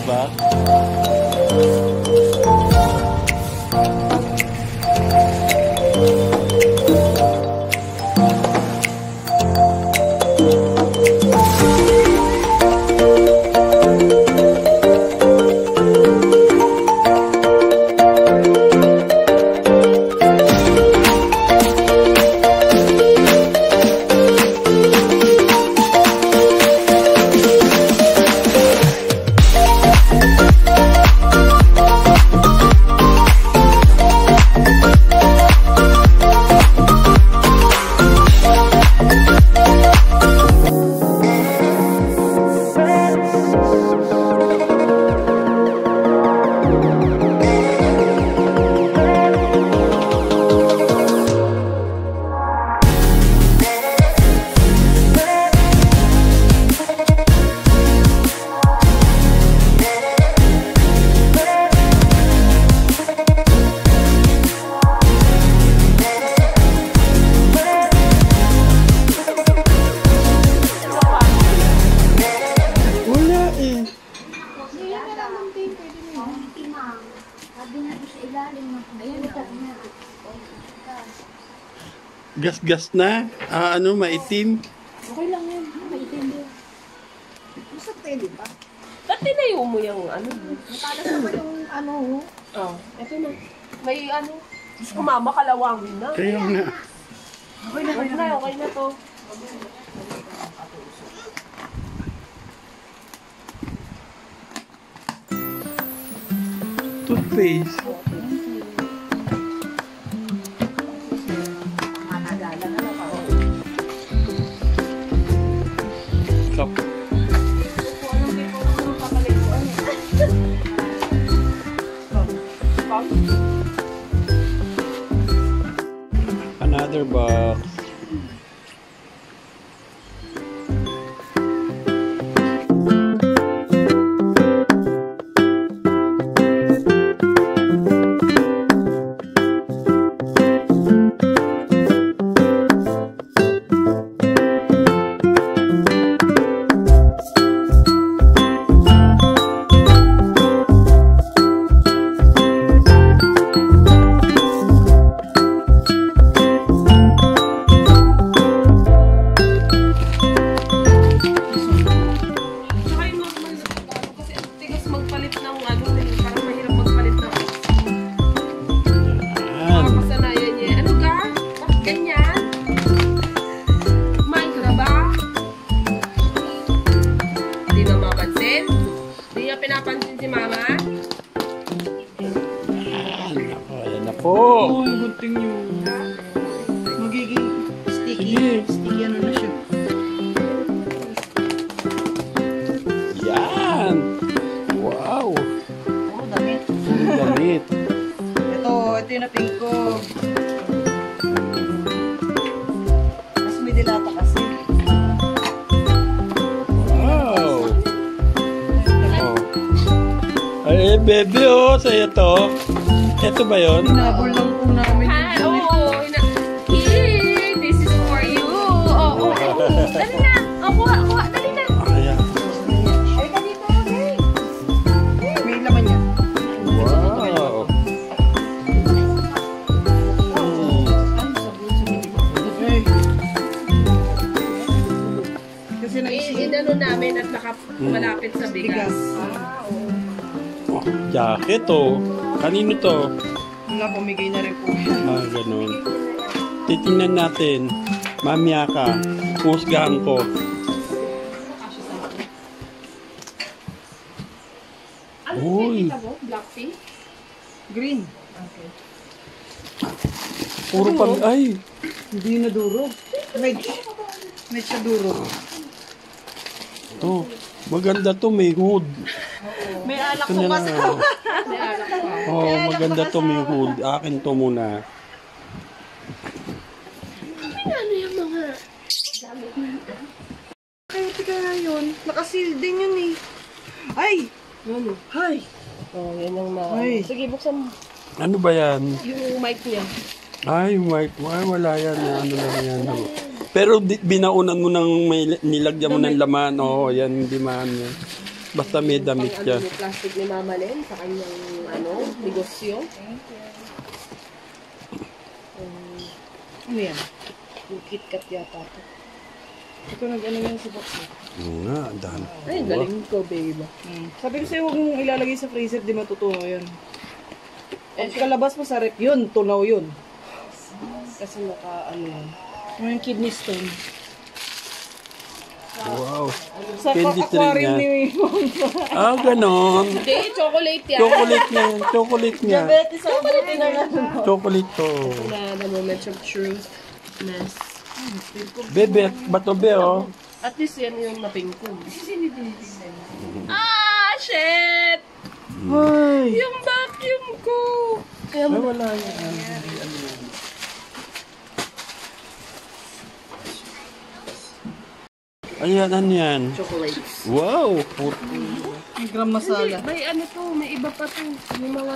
ba? Gas-gas na? Ano, maitim? Okay lang yan. Maitim din. Gusto tayo, di ba? Ba't tinayo mo yung ano? Matalas na ba yung ano? Oh, eto na. May ano. Diyos ko, mama, kalawangin na. Kaya nga. Okay na to. Toothpaste. Cup. Another box. Pinapansin si mama? Ayan na po. Oo, yung gunting yun. Magiging sticky. Sticky ano na siya. Yan. Wow. Oo, damit. Damit. Ito yung na-pink ko. Mas may dilata kasi. Ay, bebe, oh, sa'yo to. Ito ba yun? Hinabol lang po namin. Here, this is for you. Dali na. Kuha, dali na. Ayan. Ay, dito, hey. May laman yan. Wow. Kasi naisip. Inano namin at malapit sa bigas. Oh, jacket, oh. Kanino to? Wala, pumigay na rin po yan. Ganun. Titingnan natin. Mamaya ka. Husgahan ko. Ano Uy. kita mo? Black tea? Green. Okay. Puro pag... Ay! Hindi na duro. Medyo siya duro. To. Maganda to. May hood. May alak Ito po na kasi. lang. May alak pa. Oh, maganda to. May hood. Akin to muna. Ano yung mga gamit na? Kaya tika nga yun. Nakasil din yun eh. Ay! Ano? Ay! Oh, yan ang na. Ay. Sige, buksan mo. Ano ba yan? Yung mic niya. Ay, white. Ay, wala yan. Ano lang yan. Pero binaunan mo ng may nilagyan mo ng laman. Oo, yan. Hindi man yan. Basta may damit Pang siya. ano, plastic ni Mama Len sa kanyang negosyo. Ano yan? Yung KitKat yata to. Ito nag-ano yan sa box eh. Oo nga, ang dami. Ay, galing ko, babe. Sabi ko sa'yo, huwag mong ilalagay sa freezer, di matutunaw yan. Pag kalabas mo sa rep, yun, tunaw yun. Kasi ano yan. Yung kidney stone. Wow. Sa Candy tree aquarium niya. ni Ah, ganon. Hindi, chocolate yan. Chocolate niya. Chocolate niya. Diabetes sa abutin na lang. Chocolate to. Na the moment of truth. Ness. Bebe, bato be, oh. At least yan yung naping ko. Ah, shit! Ay! Yung vacuum ko! Ay, wala yan. Ayan, ano yan? Chocolates. Wow! May gram masala. May ano to, may iba pa to. May mga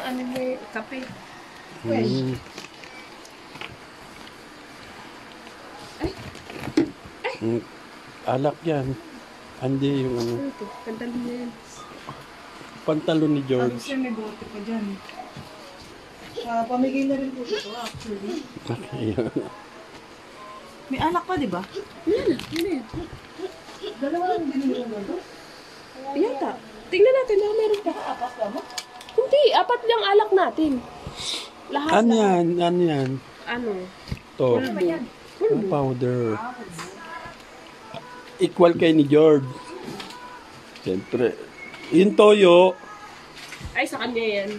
ano may kape. Mm. Mm. Alak yan. Hindi yung ano. Ano to? Pantalon na yan. Pantalon ni Tapos George. siya may bote pa dyan. Pamigay na rin po ito actually. Okay. May anak pa, di ba? Yan, yan. Dalawa lang binili mo ito? Yata. Tingnan natin na meron pa. Apat ka mo? Hindi, 4 lang alak natin. Lahat Ano lang. yan? Ano yan? Ano? To. Pulbo. Powder. Equal kay ni George. Siyempre. Yung toyo, Ay, sa kanya yan.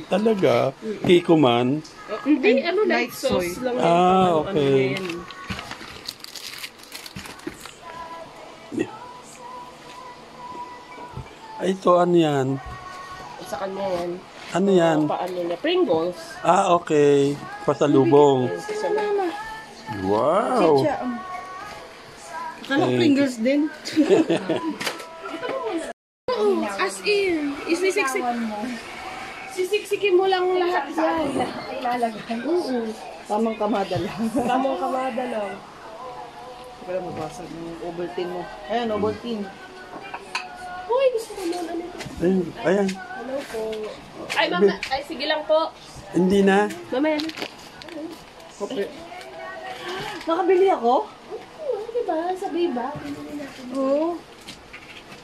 talaga, kiko man. Hindi, ano, light light soy. sauce lang. Ah, Ano, okay. yan. Ay, ito, ano yan? Sa kanya yan. Ano yan? Paano niya? Pringles. Ah, okay. Pasalubong. Wow. Akala ko Pringles din. Oo, as in. Isisiksik. Sisiksikin mo lang lahat yan. Ilalagay. Oo. Tamang kamada lang. Tamang kamada lang. Wala mabasag yung Ovaltine mo. Ayan, Ovaltine. Uy, gusto ko nun. Ano ito? Ayan, ayan. Hello po. Ay, mama. Ay, sige lang po. Hindi na. Mamaya na. Okay. Nakabili ako? Oo, diba? Sa Biba. Binili natin. Oo.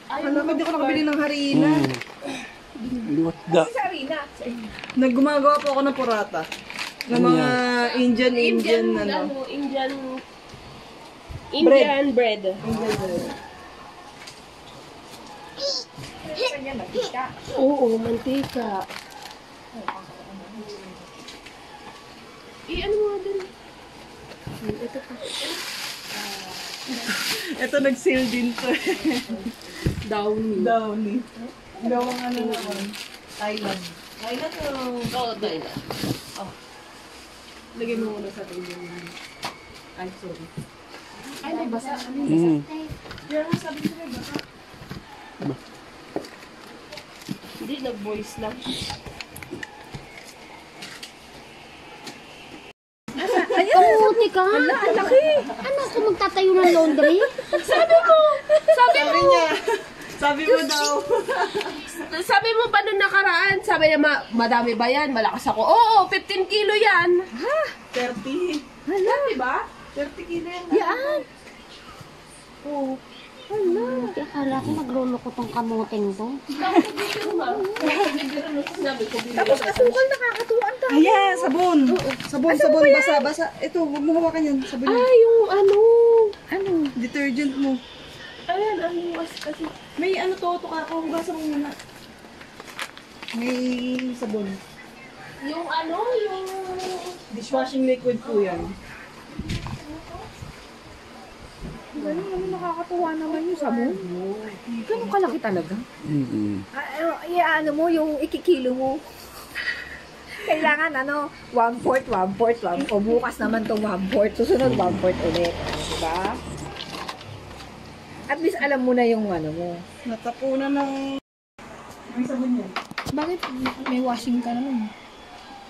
Ay, Ano, hindi ako nakabili ng harina. What's that? Naggumagawa po ako ng porata. Ng Ano mga Indian, Indian bread. Oo, mantika. Ano mo din? Ito pa. Ito nag-sale din to. Downy. Downy. Gawang ano naman. Thailand. Thailand o? Oo, tayo na. Lagay mo muna sa table. Ay, sorry. Ay, may basa. Mm. Pero sabi ko may baka. Hindi, nag-voice lang. Kamuti ka? Ala, ang laki. Ano ako magtatayo ng laundry? Sabi mo! Sabi mo! Sabi mo daw. Sabi mo pa nung nakaraan, sabi niya, madami ba yan? Malakas ako. Oo, 15 kilo yan. Ha? 30. Hala, diba? 30 kilo yan. Yan. Oo. Hala. Akala ko nagluloko tong kamuting to. Tapos asukal nakakatuwaan tayo. Ayan, sabon. Sabon. Basa. Ito, huwag mo hawakan yan. Sabon yan. Ay, yung ano. Detergent mo. Ayan, ano kasi. May ano to ka ako. Hugasan mo muna. May sabon. Yung ano, yung... Dishwashing liquid po yan. Ano nakakatuwa naman yung sabon? Ganun kalaki talaga. Mm-mm. Ano mo, yung ikikilo mo. Kailangan 1/4. O bukas naman itong 1/4. Susunod 1/4 ulit. Diba? At least alam mo na yung ano mo. Natapunan ng... May sabon yan. Bakit may washing ka naman?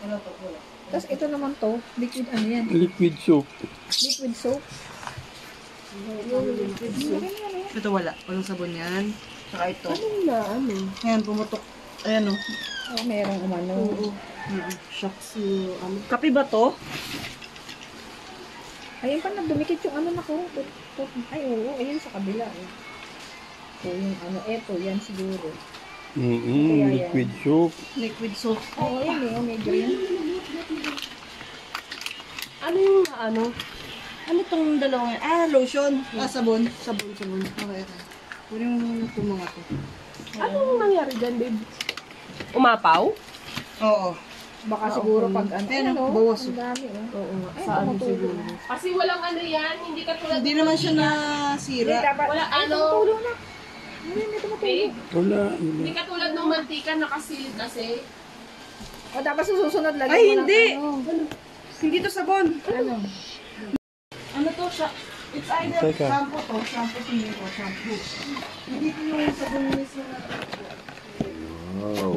Wala to, wala. Tapos ito naman to, liquid ano yan? Liquid soap. Liquid soap. Ito wala. Walang sabon yan. Saka ito. Ano? Ayan, pumutok. Ayan o. Oh, merong umano. Shucks. Kape ba to? Ayun pa, dumikit yung ano na ko. Ay, oo, ayun sa kabila. Eh. So, yung ano, eto, yan siguro. Liquid soup. Liquid soap. Oo, ayun eh, may green. Ano yung ano? Ano tong dalawang yan? Ah, lotion. Sabon. Sabon. Okay. Kunin mo muna itong mga to. Anong nangyari dyan, babe? Umapaw? Oo. Baka siguro pag ano, Ayan, ano, bawas. ang dami. Oo nga. Ay, Saan tumutulong. siguro? Kasi walang ano yan, hindi katulad Hindi naman siya nasira. Wala ano, Tumutulong na. May tumutulong. babe. Wala. Hindi katulad ng mantika nakasilid kasi. O, tapos susunod lagi Ay, mo ng hindi. ano. Hindi to sabon. Ano? Ano to siya? It's either Teka. shampoo to, shampoo tingin ko, shampoo. Hindi ko yung sabon mismo na. Wow.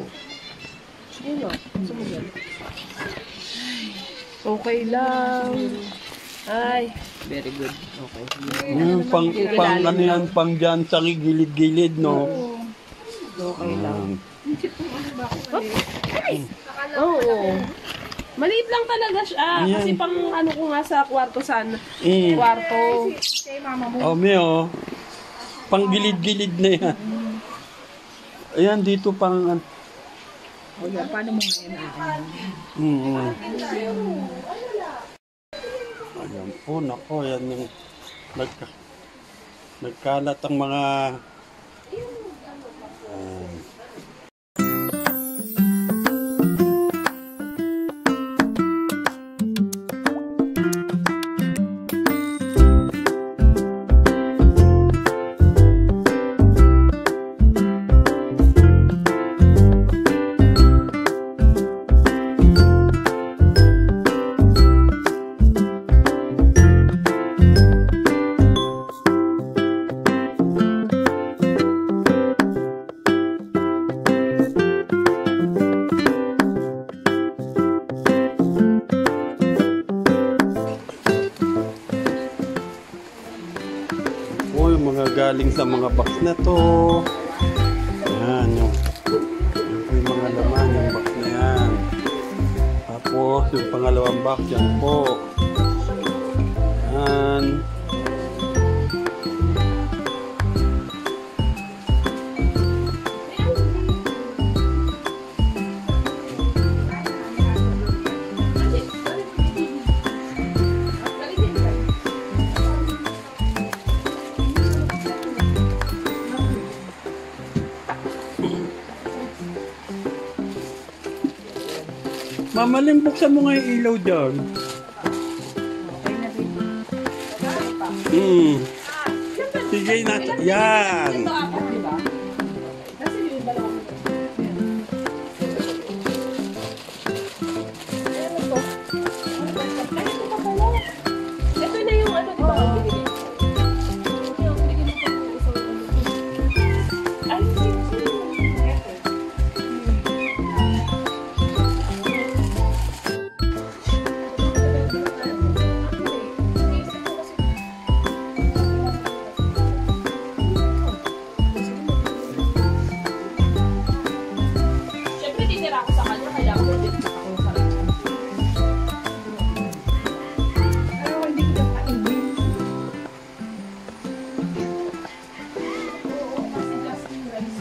Yun o. Okay lang. Ay, very good. Okay. Yung pang ano yan, pang dyan sa gilid-gilid, no? Okay lang. Ayan. Oo. Maliit lang talaga siya. Ayan. Kasi pang ano ko nga sa kwarto saan. Mm. Kwarto. Say, mama mo. Oh, Mio. Pang gilid-gilid na yan. Ayan, dito pang... O, yan, paano mo ngayon akin? Ayan po, nako, yan yung nagkalat ang mga... yung mga galing sa mga box na to. Ayan, yung mga laman, yung box na yan. Tapos, yung pangalawang box, yan po. Ayan. Mamalim, buksan mo nga yung ilaw dyan. Sige na. Yan. Ito apat, di ba? Kasi yung dalawang ito na yung ano, di ba? Siyempre, tinira ako sa kanya, kaya ako din ako sa kanya. Hindi ko na kainin. Oo, kasi Justin rice.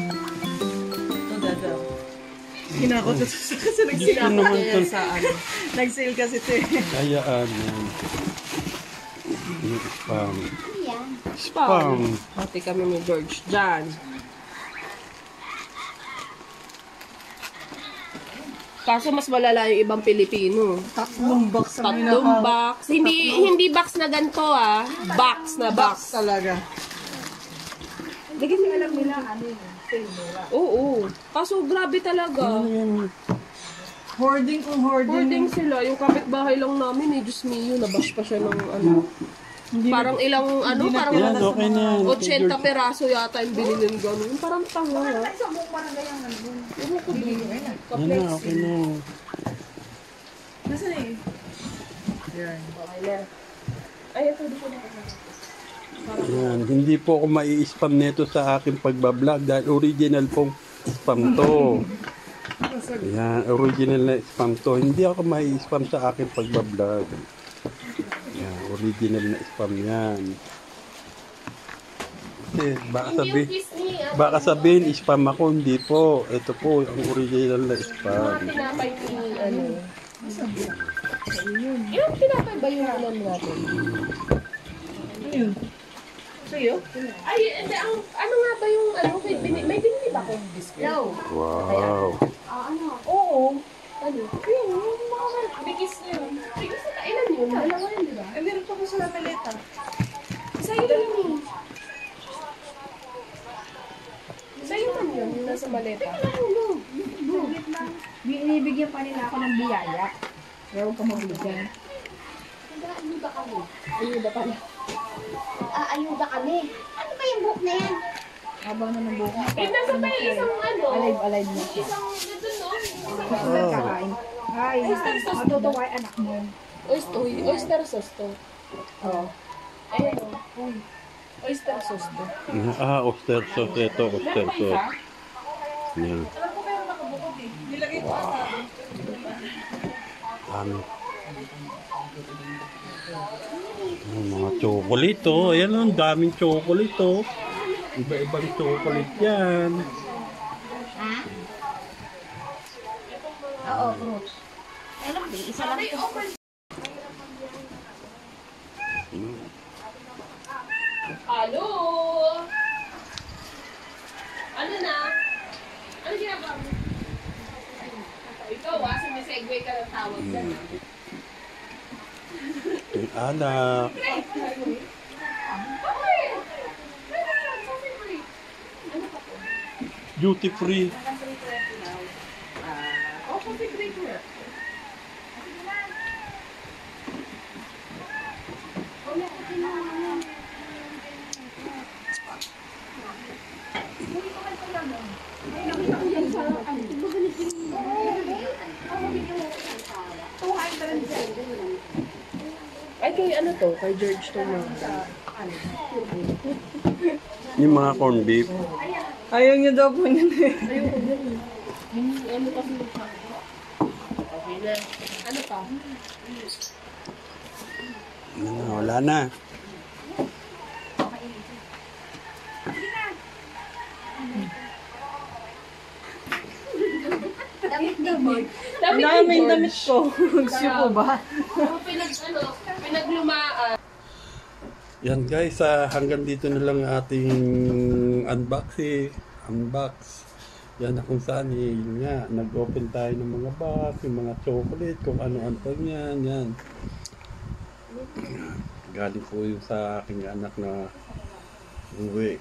Ito dadaw. Kinakot kasi Dito naman ito. sa ano. Nag-sale kasi ito eh. Kayaan yan. Yung spam. Spam. Pati kami ni George dyan. Kaso mas malala yung ibang Pilipino. Tatlong box ang Tatlong box. Hindi box na ganito ah. Box na box box. talaga. Hindi kasi alam nila ano yun. Sale nila. Oo. Kaso grabe talaga. Hoarding kung hoarding. Hoarding sila. Yung kapitbahay lang namin eh. Diyos mio, nabash pa siya ng ano. Parang ilang ano, parang Yan, okay na yan. 80 peraso yata yung binilin gano'n. Parang tanga ha. Sa buong barangay ang ano. Ewan ko din. Yan na, okay na. Nasaan eh? Yan. Okay na. Ay, ito dito na. Yan, hindi po ako mai-spam nito sa aking pagbablog dahil original pong spam to. Yan, original na spam to. Hindi ako mai-spam sa aking pagbablog. Yan, original na spam yan. Kasi baka sabihin spam ako, hindi po. Ito po, ang original na spam. Tinapay ni ano. Ilang tinapay ba yung ulam natin? Ayun. Sa'yo? Ay, hindi, ano nga ba yung ano? May binili ba akong biscuit? No. Wow. Oo. Ano? Yun, yung mga bigis na yun. Bigis na ilan yun? Dalawa yun, di ba? Eh, meron pa ko sa maleta. Sa'yo yun eh. Sa'yo man yun, yung nasa maleta. Binibigyan pa nila ako ng biyaya. Pero huwag ka mabigyan. Ayuda kami. Ayuda pala. Ayuda kami. Ano ba yung book na yan? Habang na ng buka. Eh, nasa tayo isang ano? Alive na siya. Isang nandun, no? Kasi nagkakain. Ay, matutuwa yung anak mo. Oyster sauce to. Oo. Ayun o. Oyster sauce to. Oyster sauce. Ito, oyster sauce. Yan. Alam ko meron nakabukod eh. Nilagay ko ata. Ano? Mga chocolate oh. Ayan ang daming chocolate oh. Iba-ibang chocolate yan. Oo, fruits. Ano ba? Isa lang ito. Hello? Ano na? Ano ginagawa mo? Ikaw sumisegue ka ng tawag dyan. Yung anak. Duty free. Oh, coffee cream na. Ay, kay ano to? Kay George to na. Yung mga corned beef. Ayaw niyo daw po niya eh. Ano kasi okay na. Ano pa? Wala na. Damit-damit. Damit Ang dami yung damit ko. Gusto po ba? Pinaglumaan. Yan guys, hanggang dito na lang ating unbox. Yan na kung saan yun nga, nag-open tayo ng mga box, yung mga chocolate, kung ano-ano pa yan, yan. Galing po yung sa aking anak na uwi.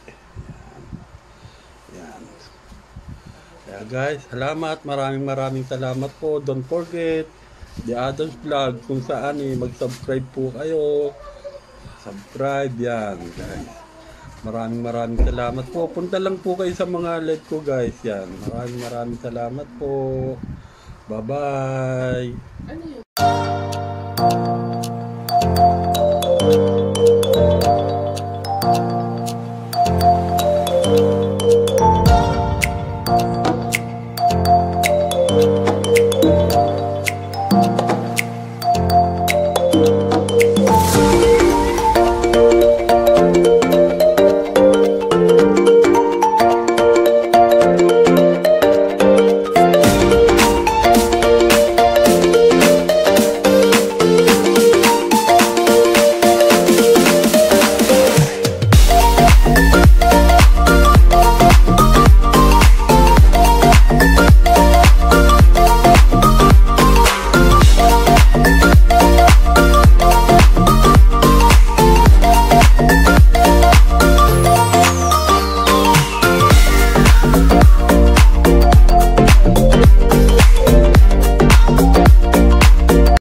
Yan. Kaya guys, salamat, maraming salamat po. Don't forget, The Adams Vlog, kung saan mag-subscribe po kayo. Subscribe yan guys. Maraming salamat po. Punta lang po kayo sa mga live ko guys. Yan. Maraming salamat po. Bye bye. Ano yun?